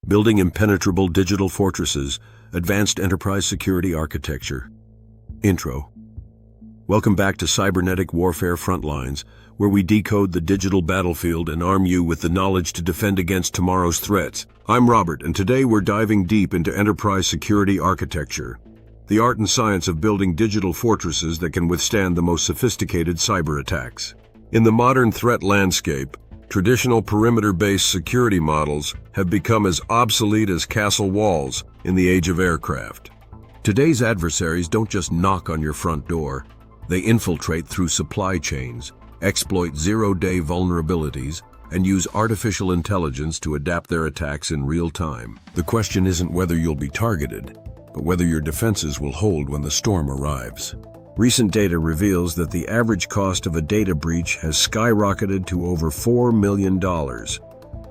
Building Impenetrable Digital Fortresses, Advanced Enterprise Security Architecture. Intro. Welcome back to Cybernetic Warfare Frontlines, where we decode the digital battlefield and arm you with the knowledge to defend against tomorrow's threats. I'm Robert, and today we're diving deep into enterprise security architecture, the art and science of building digital fortresses that can withstand the most sophisticated cyber attacks. In the modern threat landscape, traditional perimeter-based security models have become as obsolete as castle walls in the age of aircraft. Today's adversaries don't just knock on your front door. They infiltrate through supply chains, exploit zero-day vulnerabilities, and use artificial intelligence to adapt their attacks in real time. The question isn't whether you'll be targeted, but whether your defenses will hold when the storm arrives. Recent data reveals that the average cost of a data breach has skyrocketed to over $4 million,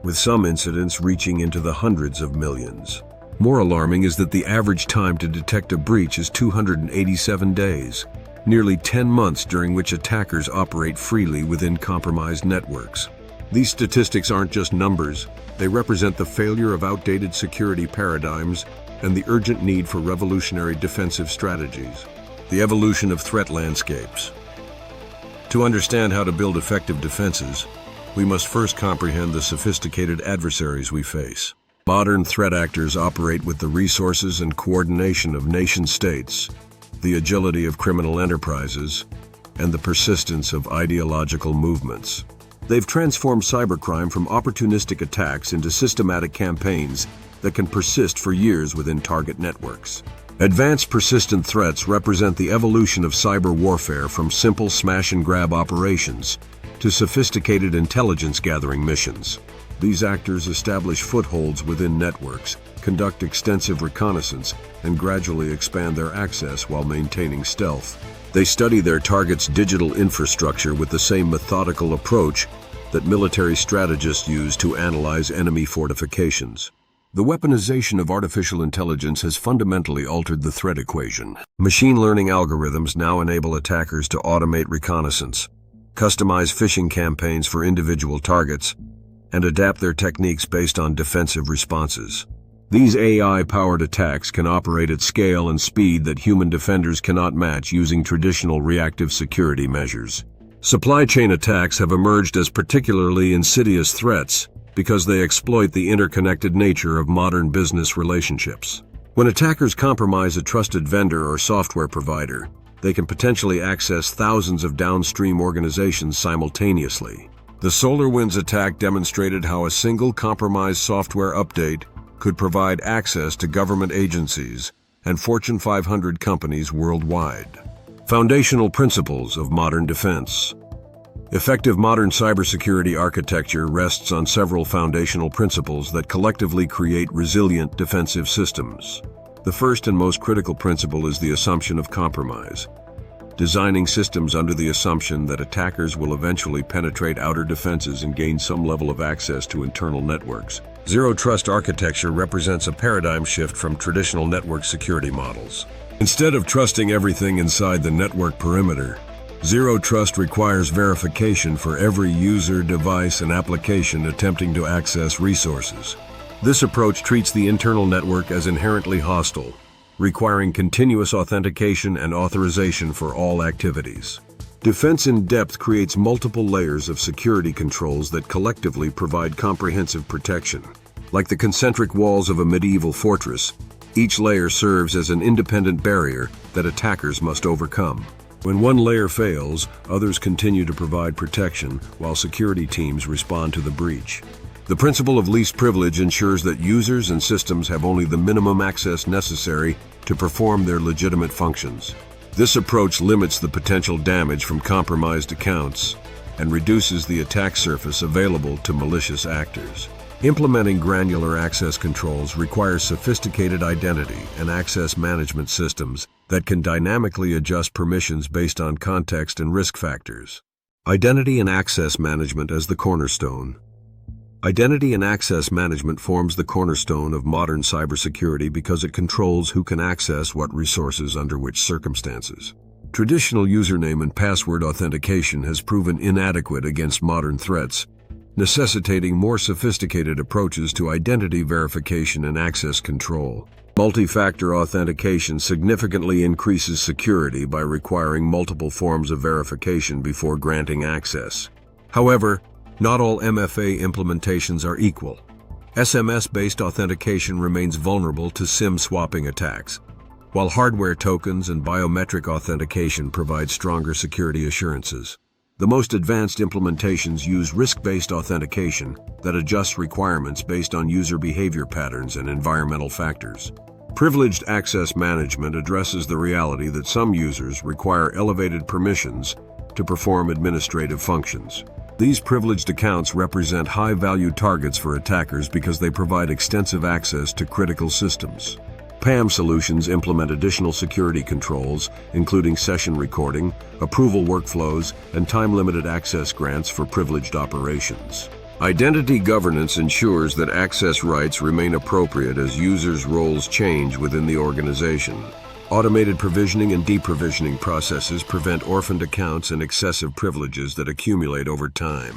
with some incidents reaching into the hundreds of millions. More alarming is that the average time to detect a breach is 287 days, nearly 10 months during which attackers operate freely within compromised networks. These statistics aren't just numbers, they represent the failure of outdated security paradigms and the urgent need for revolutionary defensive strategies. The evolution of threat landscapes. To understand how to build effective defenses, we must first comprehend the sophisticated adversaries we face. Modern threat actors operate with the resources and coordination of nation-states, the agility of criminal enterprises, and the persistence of ideological movements. They've transformed cybercrime from opportunistic attacks into systematic campaigns that can persist for years within target networks. Advanced persistent threats represent the evolution of cyber warfare from simple smash-and-grab operations to sophisticated intelligence-gathering missions. These actors establish footholds within networks, conduct extensive reconnaissance, and gradually expand their access while maintaining stealth. They study their target's digital infrastructure with the same methodical approach that military strategists use to analyze enemy fortifications. The weaponization of artificial intelligence has fundamentally altered the threat equation. Machine learning algorithms now enable attackers to automate reconnaissance, customize phishing campaigns for individual targets, and adapt their techniques based on defensive responses. These AI-powered attacks can operate at scale and speed that human defenders cannot match using traditional reactive security measures. Supply chain attacks have emerged as particularly insidious threats because they exploit the interconnected nature of modern business relationships. When attackers compromise a trusted vendor or software provider, they can potentially access thousands of downstream organizations simultaneously. The SolarWinds attack demonstrated how a single compromised software update could provide access to government agencies and Fortune 500 companies worldwide. Foundational principles of modern defense. Effective modern cybersecurity architecture rests on several foundational principles that collectively create resilient defensive systems. The first and most critical principle is the assumption of compromise. Designing systems under the assumption that attackers will eventually penetrate outer defenses and gain some level of access to internal networks. Zero-trust architecture represents a paradigm shift from traditional network security models. Instead of trusting everything inside the network perimeter, Zero Trust requires verification for every user, device, and application attempting to access resources. This approach treats the internal network as inherently hostile, requiring continuous authentication and authorization for all activities. Defense in depth creates multiple layers of security controls that collectively provide comprehensive protection. Like the concentric walls of a medieval fortress, each layer serves as an independent barrier that attackers must overcome. When one layer fails, others continue to provide protection while security teams respond to the breach. The principle of least privilege ensures that users and systems have only the minimum access necessary to perform their legitimate functions. This approach limits the potential damage from compromised accounts and reduces the attack surface available to malicious actors. Implementing granular access controls requires sophisticated identity and access management systems that can dynamically adjust permissions based on context and risk factors. Identity and access management as the cornerstone. Identity and access management forms the cornerstone of modern cybersecurity because it controls who can access what resources under which circumstances. Traditional username and password authentication has proven inadequate against modern threats, necessitating more sophisticated approaches to identity verification and access control. Multi-factor authentication significantly increases security by requiring multiple forms of verification before granting access. However, not all MFA implementations are equal. SMS-based authentication remains vulnerable to SIM swapping attacks, while hardware tokens and biometric authentication provide stronger security assurances. The most advanced implementations use risk-based authentication that adjusts requirements based on user behavior patterns and environmental factors. Privileged access management addresses the reality that some users require elevated permissions to perform administrative functions. These privileged accounts represent high-value targets for attackers because they provide extensive access to critical systems. PAM solutions implement additional security controls, including session recording, approval workflows, and time-limited access grants for privileged operations. Identity governance ensures that access rights remain appropriate as users' roles change within the organization. Automated provisioning and deprovisioning processes prevent orphaned accounts and excessive privileges that accumulate over time.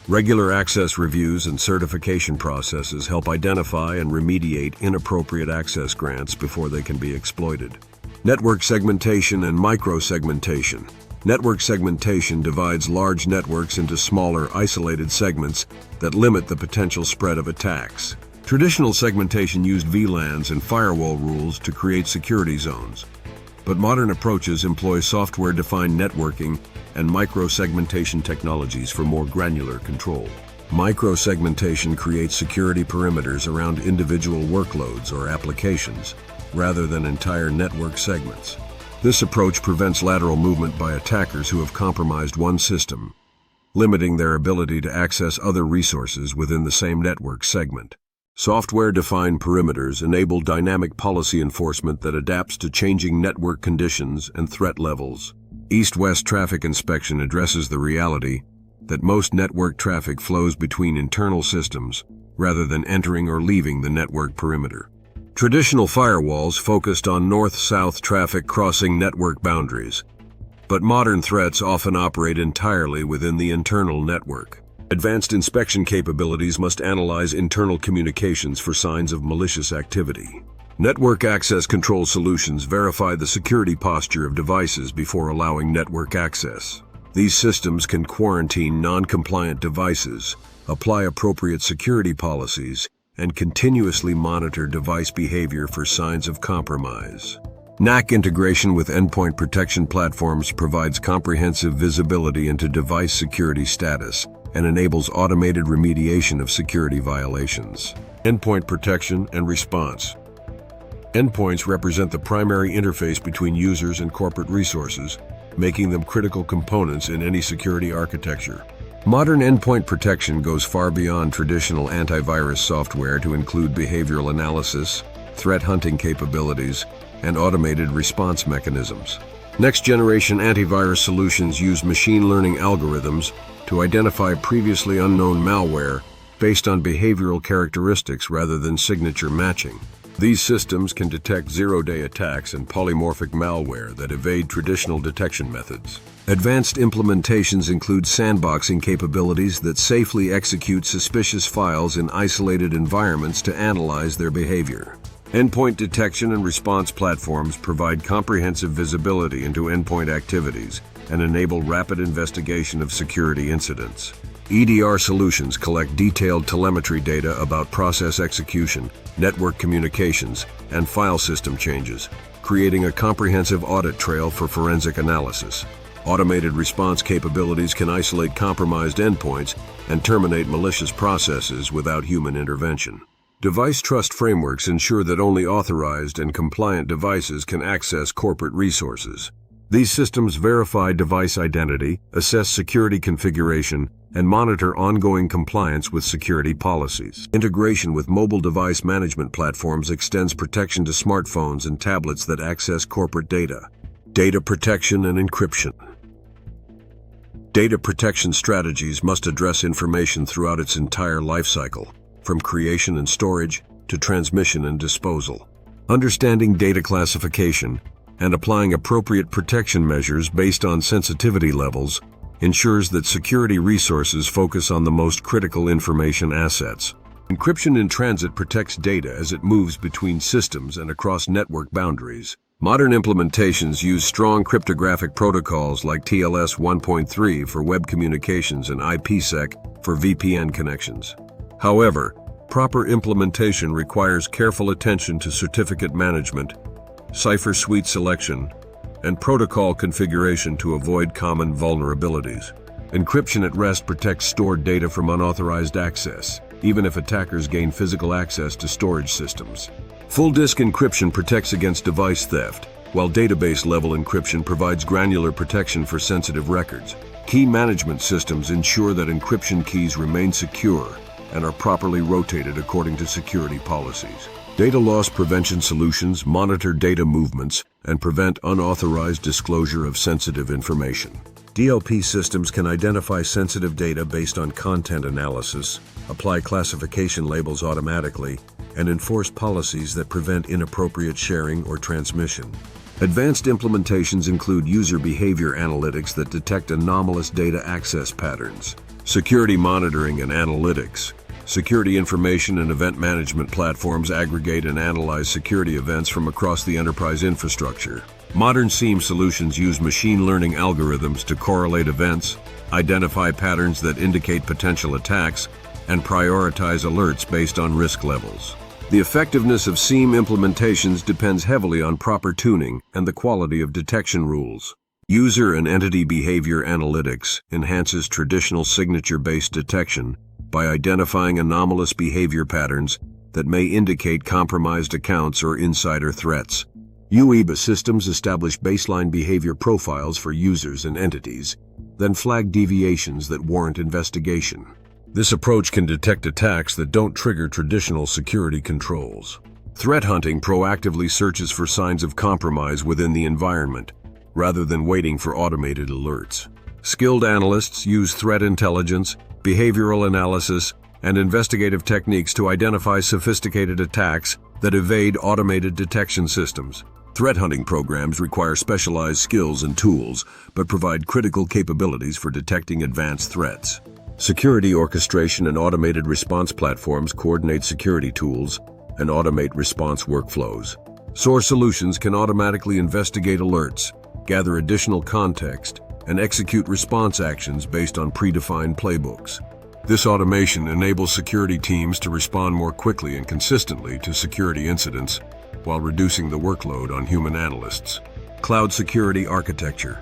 Regular access reviews and certification processes help identify and remediate inappropriate access grants before they can be exploited. Network segmentation and micro-segmentation. Network segmentation divides large networks into smaller, isolated segments that limit the potential spread of attacks. Traditional segmentation used VLANs and firewall rules to create security zones, but modern approaches employ software-defined networking and micro-segmentation technologies for more granular control. Micro-segmentation creates security perimeters around individual workloads or applications, rather than entire network segments. This approach prevents lateral movement by attackers who have compromised one system, limiting their ability to access other resources within the same network segment. Software-defined perimeters enable dynamic policy enforcement that adapts to changing network conditions and threat levels. East-west traffic inspection addresses the reality that most network traffic flows between internal systems rather than entering or leaving the network perimeter. Traditional firewalls focused on north-south traffic crossing network boundaries, but modern threats often operate entirely within the internal network. Advanced inspection capabilities must analyze internal communications for signs of malicious activity. Network access control solutions verify the security posture of devices before allowing network access. These systems can quarantine non-compliant devices, apply appropriate security policies, and continuously monitor device behavior for signs of compromise. NAC integration with endpoint protection platforms provides comprehensive visibility into device security status and enables automated remediation of security violations. Endpoint protection and response. Endpoints represent the primary interface between users and corporate resources, making them critical components in any security architecture. Modern endpoint protection goes far beyond traditional antivirus software to include behavioral analysis, threat hunting capabilities, and automated response mechanisms. Next-generation antivirus solutions use machine learning algorithms to identify previously unknown malware based on behavioral characteristics rather than signature matching. These systems can detect zero-day attacks and polymorphic malware that evade traditional detection methods. Advanced implementations include sandboxing capabilities that safely execute suspicious files in isolated environments to analyze their behavior. Endpoint detection and response platforms provide comprehensive visibility into endpoint activities and enable rapid investigation of security incidents. EDR solutions collect detailed telemetry data about process execution, network communications, and file system changes, creating a comprehensive audit trail for forensic analysis. Automated response capabilities can isolate compromised endpoints and terminate malicious processes without human intervention. Device trust frameworks ensure that only authorized and compliant devices can access corporate resources. These systems verify device identity, assess security configuration, and monitor ongoing compliance with security policies. Integration with mobile device management platforms extends protection to smartphones and tablets that access corporate data. Data protection and encryption. Data protection strategies must address information throughout its entire lifecycle, from creation and storage to transmission and disposal. Understanding data classification and applying appropriate protection measures based on sensitivity levels ensures that security resources focus on the most critical information assets. Encryption in transit protects data as it moves between systems and across network boundaries. Modern implementations use strong cryptographic protocols like TLS 1.3 for web communications and IPsec for VPN connections. However, proper implementation requires careful attention to certificate management, cipher suite selection, and protocol configuration to avoid common vulnerabilities. Encryption at rest protects stored data from unauthorized access, even if attackers gain physical access to storage systems. Full disk encryption protects against device theft, while database-level encryption provides granular protection for sensitive records. Key management systems ensure that encryption keys remain secure and are properly rotated according to security policies. Data loss prevention solutions monitor data movements and prevent unauthorized disclosure of sensitive information. DLP systems can identify sensitive data based on content analysis, apply classification labels automatically, and enforce policies that prevent inappropriate sharing or transmission. Advanced implementations include user behavior analytics that detect anomalous data access patterns, security monitoring and analytics. Security information and event management platforms aggregate and analyze security events from across the enterprise infrastructure. Modern SIEM solutions use machine learning algorithms to correlate events, identify patterns that indicate potential attacks, and prioritize alerts based on risk levels. The effectiveness of SIEM implementations depends heavily on proper tuning and the quality of detection rules. User and entity behavior analytics enhances traditional signature-based detection by identifying anomalous behavior patterns that may indicate compromised accounts or insider threats. UEBA systems establish baseline behavior profiles for users and entities, then flag deviations that warrant investigation. This approach can detect attacks that don't trigger traditional security controls. Threat hunting proactively searches for signs of compromise within the environment, rather than waiting for automated alerts. Skilled analysts use threat intelligence, behavioral analysis, and investigative techniques to identify sophisticated attacks that evade automated detection systems. Threat hunting programs require specialized skills and tools, but provide critical capabilities for detecting advanced threats. Security orchestration and automated response platforms coordinate security tools and automate response workflows. SOAR solutions can automatically investigate alerts, gather additional context, and execute response actions based on predefined playbooks. This automation enables security teams to respond more quickly and consistently to security incidents, while reducing the workload on human analysts. Cloud security architecture.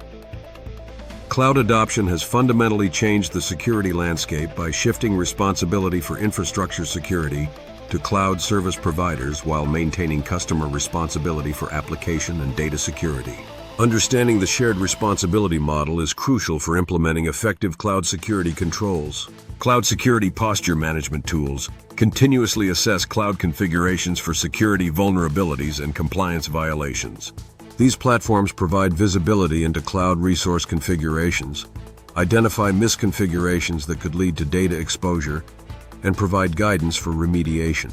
Cloud adoption has fundamentally changed the security landscape by shifting responsibility for infrastructure security to cloud service providers while maintaining customer responsibility for application and data security. Understanding the shared responsibility model is crucial for implementing effective cloud security controls. Cloud security posture management tools continuously assess cloud configurations for security vulnerabilities and compliance violations. These platforms provide visibility into cloud resource configurations, identify misconfigurations that could lead to data exposure, and provide guidance for remediation.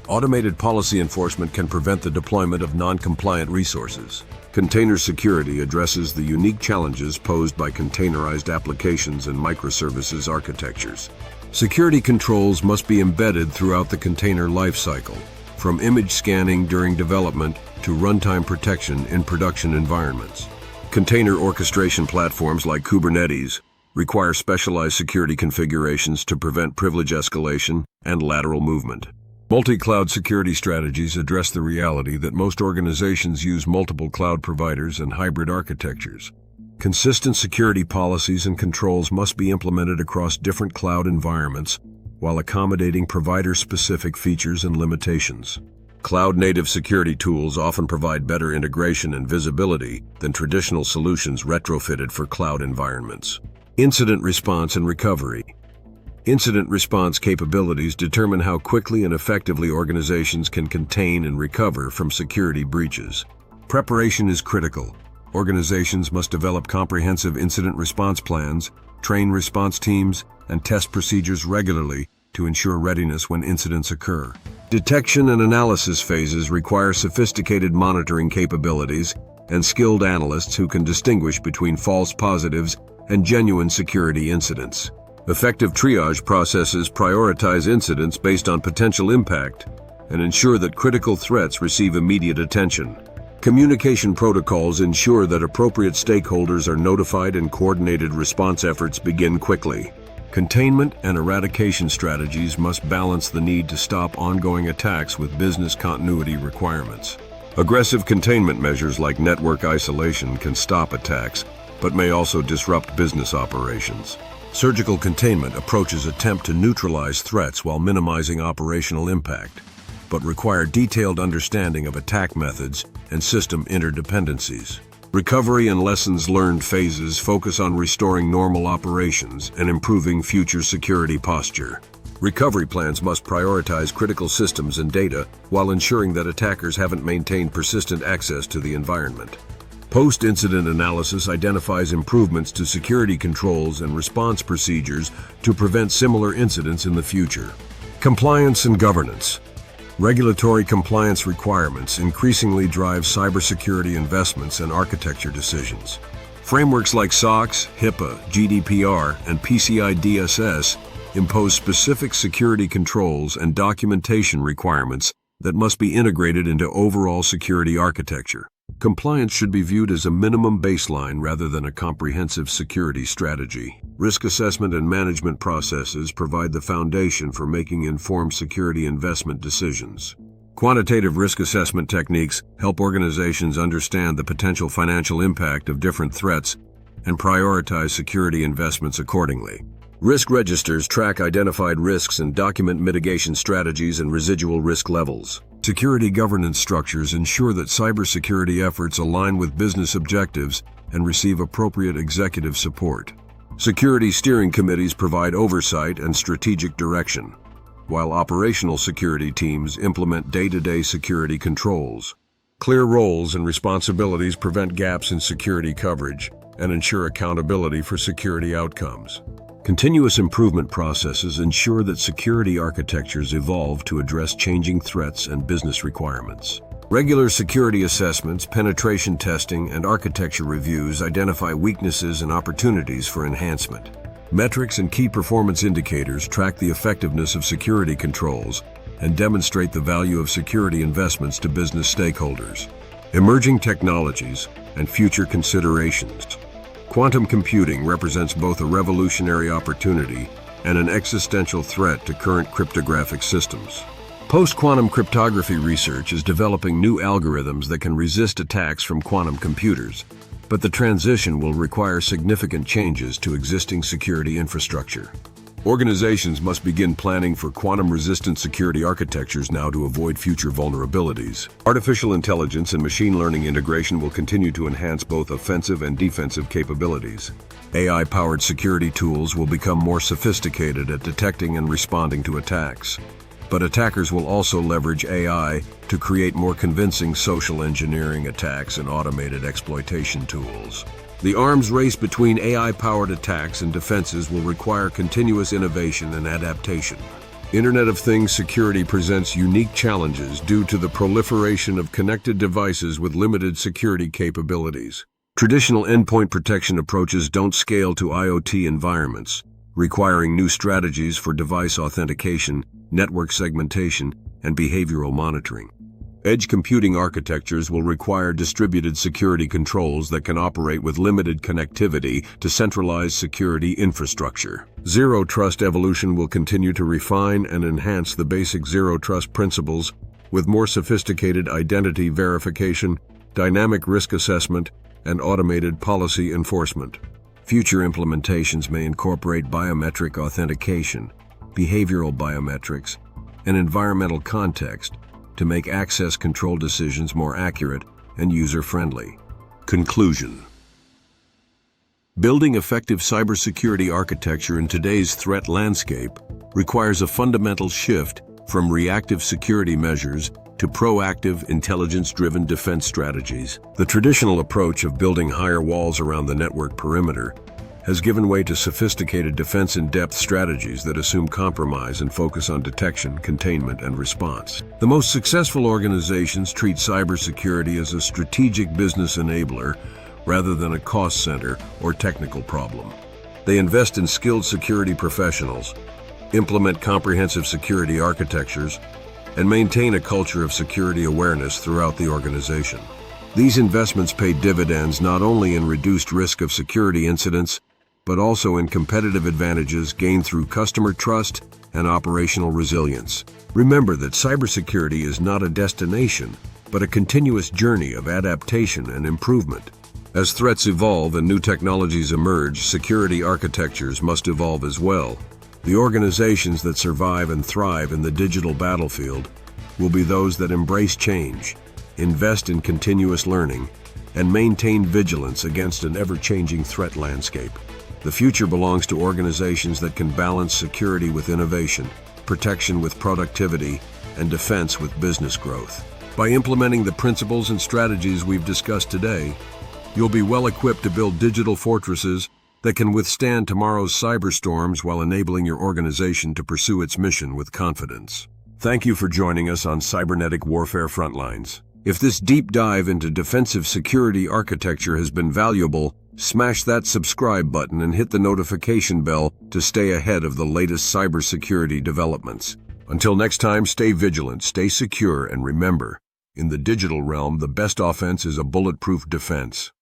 Automated policy enforcement can prevent the deployment of non-compliant resources. Container security addresses the unique challenges posed by containerized applications and microservices architectures. Security controls must be embedded throughout the container lifecycle, from image scanning during development to runtime protection in production environments. Container orchestration platforms like Kubernetes require specialized security configurations to prevent privilege escalation and lateral movement. Multi-cloud security strategies address the reality that most organizations use multiple cloud providers and hybrid architectures. Consistent security policies and controls must be implemented across different cloud environments while accommodating provider-specific features and limitations. Cloud-native security tools often provide better integration and visibility than traditional solutions retrofitted for cloud environments. Incident response and recovery. Incident response capabilities determine how quickly and effectively organizations can contain and recover from security breaches. Preparation is critical. Organizations must develop comprehensive incident response plans, train response teams, and test procedures regularly to ensure readiness when incidents occur. Detection and analysis phases require sophisticated monitoring capabilities and skilled analysts who can distinguish between false positives and genuine security incidents. Effective triage processes prioritize incidents based on potential impact and ensure that critical threats receive immediate attention. Communication protocols ensure that appropriate stakeholders are notified and coordinated response efforts begin quickly. Containment and eradication strategies must balance the need to stop ongoing attacks with business continuity requirements. Aggressive containment measures like network isolation can stop attacks, but may also disrupt business operations. Surgical containment approaches attempt to neutralize threats while minimizing operational impact, but require detailed understanding of attack methods and system interdependencies. Recovery and lessons learned phases focus on restoring normal operations and improving future security posture. Recovery plans must prioritize critical systems and data while ensuring that attackers haven't maintained persistent access to the environment. Post-incident analysis identifies improvements to security controls and response procedures to prevent similar incidents in the future. Compliance and governance. Regulatory compliance requirements increasingly drive cybersecurity investments and architecture decisions. Frameworks like SOX, HIPAA, GDPR, and PCI DSS impose specific security controls and documentation requirements that must be integrated into overall security architecture. Compliance should be viewed as a minimum baseline rather than a comprehensive security strategy. Risk assessment and management processes provide the foundation for making informed security investment decisions. Quantitative risk assessment techniques help organizations understand the potential financial impact of different threats and prioritize security investments accordingly. Risk registers track identified risks and document mitigation strategies and residual risk levels. Security governance structures ensure that cybersecurity efforts align with business objectives and receive appropriate executive support. Security steering committees provide oversight and strategic direction, while operational security teams implement day-to-day security controls. Clear roles and responsibilities prevent gaps in security coverage and ensure accountability for security outcomes. Continuous improvement processes ensure that security architectures evolve to address changing threats and business requirements. Regular security assessments, penetration testing, and architecture reviews identify weaknesses and opportunities for enhancement. Metrics and key performance indicators track the effectiveness of security controls and demonstrate the value of security investments to business stakeholders. Emerging technologies and future considerations. Quantum computing represents both a revolutionary opportunity and an existential threat to current cryptographic systems. Post-quantum cryptography research is developing new algorithms that can resist attacks from quantum computers, but the transition will require significant changes to existing security infrastructure. Organizations must begin planning for quantum-resistant security architectures now to avoid future vulnerabilities. Artificial intelligence and machine learning integration will continue to enhance both offensive and defensive capabilities. AI-powered security tools will become more sophisticated at detecting and responding to attacks. But attackers will also leverage AI to create more convincing social engineering attacks and automated exploitation tools. The arms race between AI-powered attacks and defenses will require continuous innovation and adaptation. Internet of Things security presents unique challenges due to the proliferation of connected devices with limited security capabilities. Traditional endpoint protection approaches don't scale to IoT environments, requiring new strategies for device authentication, network segmentation, and behavioral monitoring. Edge computing architectures will require distributed security controls that can operate with limited connectivity to centralized security infrastructure. Zero Trust evolution will continue to refine and enhance the basic Zero Trust principles with more sophisticated identity verification, dynamic risk assessment, and automated policy enforcement. Future implementations may incorporate biometric authentication, behavioral biometrics, and environmental context to make access control decisions more accurate and user-friendly. Conclusion. Building effective cybersecurity architecture in today's threat landscape requires a fundamental shift from reactive security measures to proactive, intelligence-driven defense strategies. The traditional approach of building higher walls around the network perimeter has given way to sophisticated defense-in-depth strategies that assume compromise and focus on detection, containment, and response. The most successful organizations treat cybersecurity as a strategic business enabler rather than a cost center or technical problem. They invest in skilled security professionals, implement comprehensive security architectures, and maintain a culture of security awareness throughout the organization. These investments pay dividends not only in reduced risk of security incidents, but also in competitive advantages gained through customer trust and operational resilience. Remember that cybersecurity is not a destination, but a continuous journey of adaptation and improvement. As threats evolve and new technologies emerge, security architectures must evolve as well. The organizations that survive and thrive in the digital battlefield will be those that embrace change, invest in continuous learning, and maintain vigilance against an ever-changing threat landscape. The future belongs to organizations that can balance security with innovation, protection with productivity, and defense with business growth. By implementing the principles and strategies we've discussed today, you'll be well equipped to build digital fortresses that can withstand tomorrow's cyberstorms while enabling your organization to pursue its mission with confidence. Thank you for joining us on Cybernetic Warfare Frontlines. If this deep dive into defensive security architecture has been valuable, smash that subscribe button and hit the notification bell to stay ahead of the latest cybersecurity developments. Until next time, stay vigilant, stay secure, and remember, in the digital realm, the best offense is a bulletproof defense.